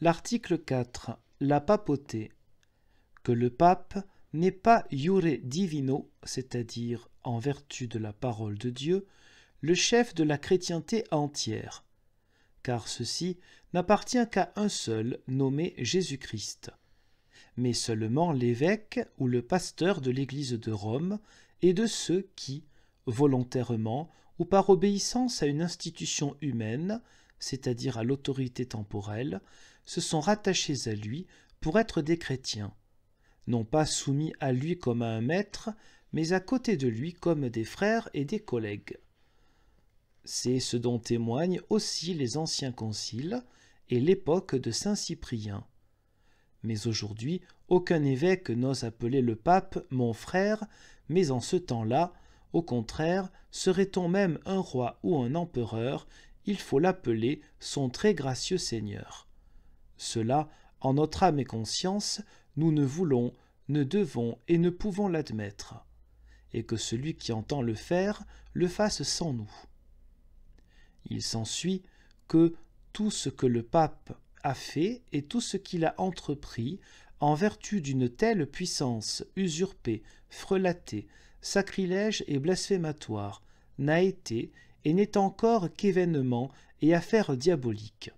L'article 4. La papauté. Que le pape n'est pas iure divino, c'est-à-dire en vertu de la parole de Dieu, le chef de la chrétienté entière, car ceci n'appartient qu'à un seul, nommé Jésus-Christ, mais seulement l'évêque ou le pasteur de l'Église de Rome et de ceux qui, volontairement ou par obéissance à une institution humaine, c'est-à-dire à l'autorité temporelle, se sont rattachés à lui pour être des chrétiens, non pas soumis à lui comme à un maître, mais à côté de lui comme des frères et des collègues. C'est ce dont témoignent aussi les anciens conciles et l'époque de saint Cyprien. Mais aujourd'hui, aucun évêque n'ose appeler le pape « mon frère », mais en ce temps-là, au contraire, serait-on même un roi ou un empereur, il faut l'appeler « son très gracieux Seigneur ». Cela, en notre âme et conscience, nous ne voulons, ne devons et ne pouvons l'admettre, et que celui qui entend le faire, le fasse sans nous. Il s'ensuit que tout ce que le pape a fait et tout ce qu'il a entrepris, en vertu d'une telle puissance usurpée, frelatée, sacrilège et blasphématoire, n'a été et n'est encore qu'événement et affaire diabolique,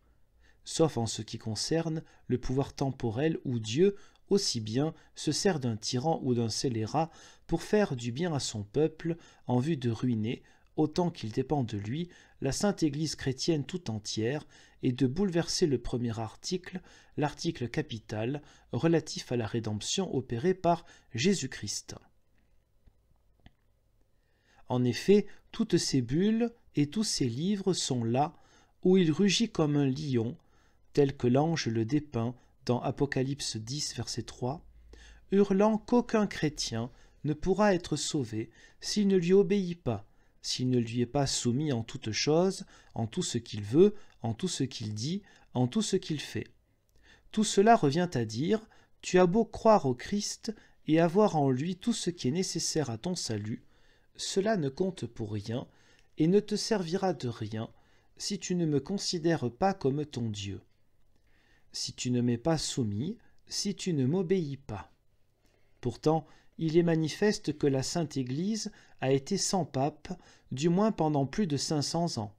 sauf en ce qui concerne le pouvoir temporel où Dieu, aussi bien, se sert d'un tyran ou d'un scélérat pour faire du bien à son peuple en vue de ruiner, autant qu'il dépend de lui, la sainte Église chrétienne tout entière et de bouleverser le premier article, l'article capital, relatif à la rédemption opérée par Jésus-Christ. En effet, toutes ces bulles et tous ces livres sont là, où il rugit comme un lion, tel que l'ange le dépeint dans Apocalypse 10, verset 3, hurlant qu'aucun chrétien ne pourra être sauvé s'il ne lui obéit pas, s'il ne lui est pas soumis en toutes choses, en tout ce qu'il veut, en tout ce qu'il dit, en tout ce qu'il fait. Tout cela revient à dire, tu as beau croire au Christ et avoir en lui tout ce qui est nécessaire à ton salut, cela ne compte pour rien et ne te servira de rien si tu ne me considères pas comme ton Dieu, si tu ne m'es pas soumis, si tu ne m'obéis pas. Pourtant, il est manifeste que la Sainte Église a été sans pape, du moins pendant plus de 500 ans.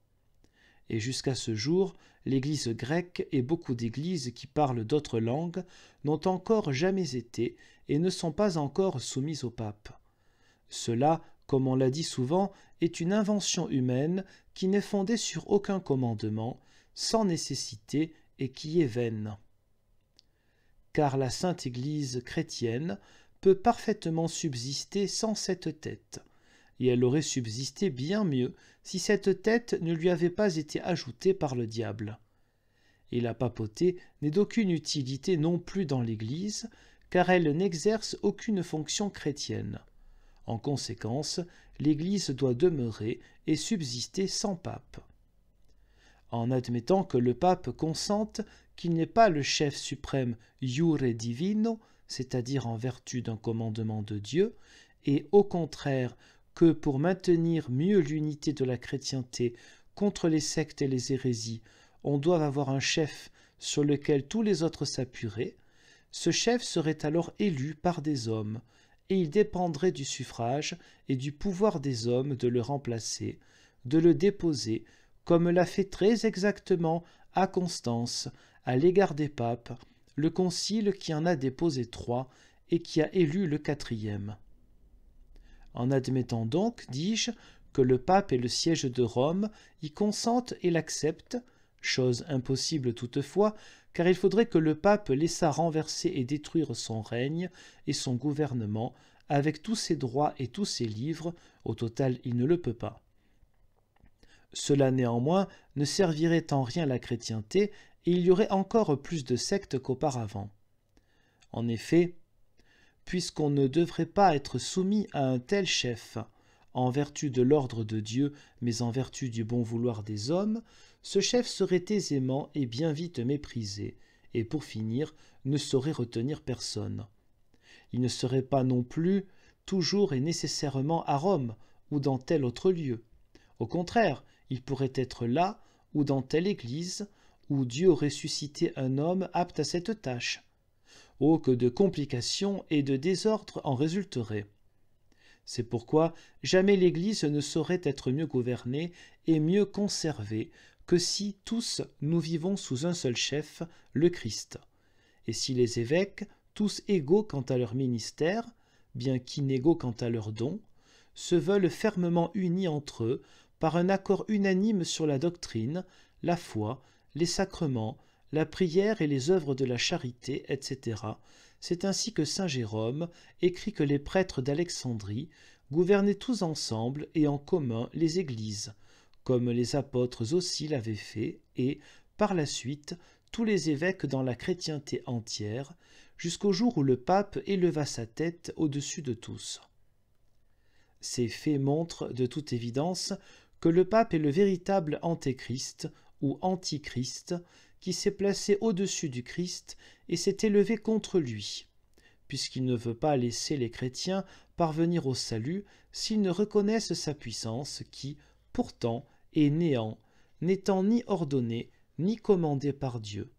Et jusqu'à ce jour, l'Église grecque et beaucoup d'églises qui parlent d'autres langues n'ont encore jamais été et ne sont pas encore soumises au pape. Cela, comme on l'a dit souvent, est une invention humaine qui n'est fondée sur aucun commandement, sans nécessité et qui est vaine. Car la Sainte Église chrétienne peut parfaitement subsister sans cette tête, et elle aurait subsisté bien mieux si cette tête ne lui avait pas été ajoutée par le diable. Et la papauté n'est d'aucune utilité non plus dans l'Église, car elle n'exerce aucune fonction chrétienne. En conséquence, l'Église doit demeurer et subsister sans pape. En admettant que le pape consente qu'il n'est pas le chef suprême iure divino, c'est-à-dire en vertu d'un commandement de Dieu, et au contraire que pour maintenir mieux l'unité de la chrétienté contre les sectes et les hérésies, on doit avoir un chef sur lequel tous les autres s'appuieraient, ce chef serait alors élu par des hommes, et il dépendrait du suffrage et du pouvoir des hommes de le remplacer, de le déposer, comme l'a fait très exactement à Constance, à l'égard des papes, le concile qui en a déposé 3 et qui a élu le 4e. En admettant donc, dis-je, que le pape et le siège de Rome y consentent et l'acceptent, chose impossible toutefois, car il faudrait que le pape laissât renverser et détruire son règne et son gouvernement, avec tous ses droits et tous ses livres, au total il ne le peut pas. Cela néanmoins ne servirait en rien la chrétienté, et il y aurait encore plus de sectes qu'auparavant. En effet, puisqu'on ne devrait pas être soumis à un tel chef, en vertu de l'ordre de Dieu, mais en vertu du bon vouloir des hommes, ce chef serait aisément et bien vite méprisé, et pour finir, ne saurait retenir personne. Il ne serait pas non plus toujours et nécessairement à Rome, ou dans tel autre lieu. Au contraire, il pourrait être là, ou dans telle église, où Dieu aurait suscité un homme apte à cette tâche. Oh, que de complications et de désordres en résulteraient. C'est pourquoi jamais l'Église ne saurait être mieux gouvernée et mieux conservée que si tous nous vivons sous un seul chef, le Christ. Et si les évêques, tous égaux quant à leur ministère, bien qu'inégaux quant à leurs dons, se veulent fermement unis entre eux par un accord unanime sur la doctrine, la foi, les sacrements, la prière et les œuvres de la charité, etc. C'est ainsi que saint Jérôme écrit que les prêtres d'Alexandrie gouvernaient tous ensemble et en commun les églises, comme les apôtres aussi l'avaient fait, et, par la suite, tous les évêques dans la chrétienté entière, jusqu'au jour où le pape éleva sa tête au-dessus de tous. Ces faits montrent de toute évidence que le pape est le véritable antéchrist ou antichrist qui s'est placé au-dessus du Christ et s'est élevé contre lui, puisqu'il ne veut pas laisser les chrétiens parvenir au salut s'ils ne reconnaissent sa puissance qui, pourtant, est néant, n'étant ni ordonné ni commandé par Dieu.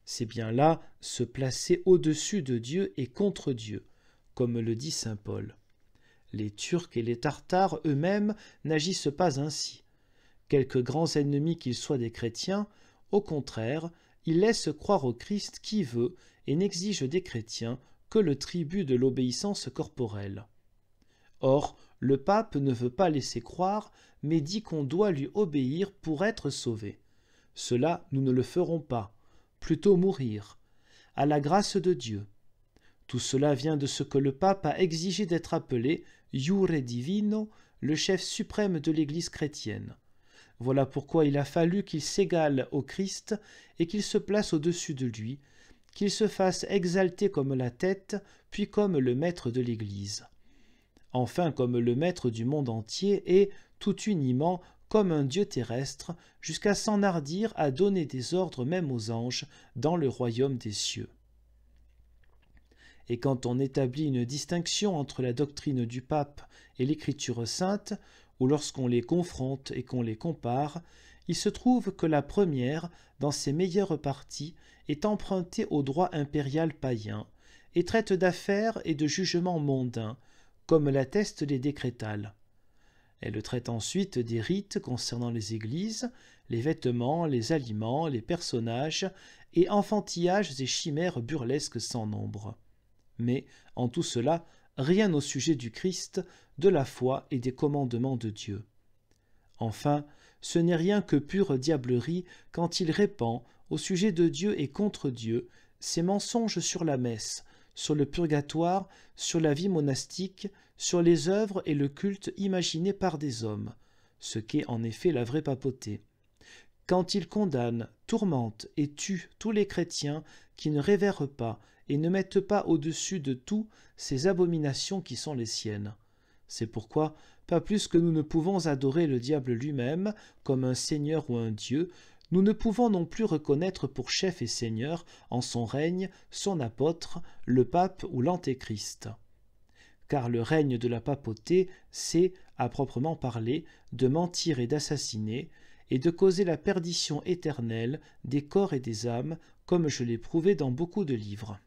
C'est bien là se placer au-dessus de Dieu et contre Dieu, comme le dit saint Paul. Les Turcs et les Tartares eux-mêmes n'agissent pas ainsi. Quelques grands ennemis qu'ils soient des chrétiens, au contraire, ils laissent croire au Christ qui veut et n'exige des chrétiens que le tribut de l'obéissance corporelle. Or, le pape ne veut pas laisser croire, mais dit qu'on doit lui obéir pour être sauvé. Cela, nous ne le ferons pas, plutôt mourir, à la grâce de Dieu. Tout cela vient de ce que le pape a exigé d'être appelé Iure Divino, le chef suprême de l'Église chrétienne. Voilà pourquoi il a fallu qu'il s'égale au Christ et qu'il se place au-dessus de lui, qu'il se fasse exalter comme la tête, puis comme le maître de l'Église. Enfin comme le maître du monde entier et, tout uniment, comme un Dieu terrestre, jusqu'à s'enhardir à donner des ordres même aux anges dans le royaume des cieux. Et quand on établit une distinction entre la doctrine du pape et l'écriture sainte, ou lorsqu'on les confronte et qu'on les compare, il se trouve que la première, dans ses meilleures parties, est empruntée au droit impérial païen, et traite d'affaires et de jugements mondains, comme l'attestent les décrétales. Elle traite ensuite des rites concernant les églises, les vêtements, les aliments, les personnages, et enfantillages et chimères burlesques sans nombre. Mais, en tout cela, rien au sujet du Christ, de la foi et des commandements de Dieu. Enfin, ce n'est rien que pure diablerie quand il répand, au sujet de Dieu et contre Dieu, ses mensonges sur la messe, sur le purgatoire, sur la vie monastique, sur les œuvres et le culte imaginés par des hommes, ce qu'est en effet la vraie papauté. Quand il condamne, tourmente et tue tous les chrétiens qui ne révèrent pas et ne mettent pas au-dessus de tout ces abominations qui sont les siennes. C'est pourquoi, pas plus que nous ne pouvons adorer le diable lui-même comme un seigneur ou un dieu, nous ne pouvons non plus reconnaître pour chef et seigneur, en son règne, son apôtre, le pape ou l'antéchrist. Car le règne de la papauté, c'est, à proprement parler, de mentir et d'assassiner, et de causer la perdition éternelle des corps et des âmes, comme je l'ai prouvé dans beaucoup de livres.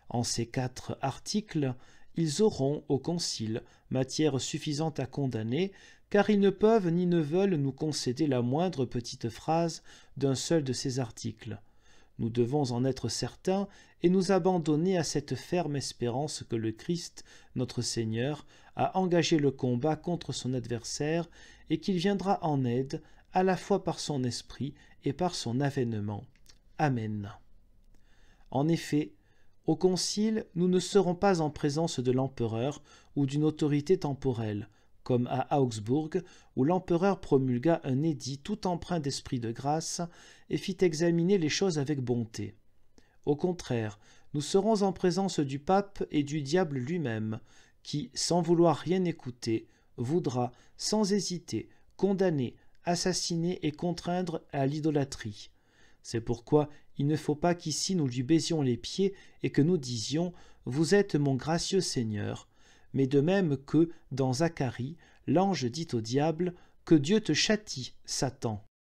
En ces 4 articles, ils auront, au concile, matière suffisante à condamner, car ils ne peuvent ni ne veulent nous concéder la moindre petite phrase d'un seul de ces articles. Nous devons en être certains et nous abandonner à cette ferme espérance que le Christ, notre Seigneur, a engagé le combat contre son adversaire et qu'il viendra en aide à la fois par son esprit et par son avènement. Amen. En effet, au concile, nous ne serons pas en présence de l'empereur ou d'une autorité temporelle, comme à Augsbourg, où l'empereur promulgua un édit tout empreint d'esprit de grâce et fit examiner les choses avec bonté. Au contraire, nous serons en présence du pape et du diable lui-même, qui, sans vouloir rien écouter, voudra, sans hésiter, condamner, assassiner et contraindre à l'idolâtrie. C'est pourquoi il ne faut pas qu'ici nous lui baisions les pieds et que nous disions « Vous êtes mon gracieux Seigneur », mais de même que, dans Zacharie, l'ange dit au diable « Que Dieu te châtie, Satan ».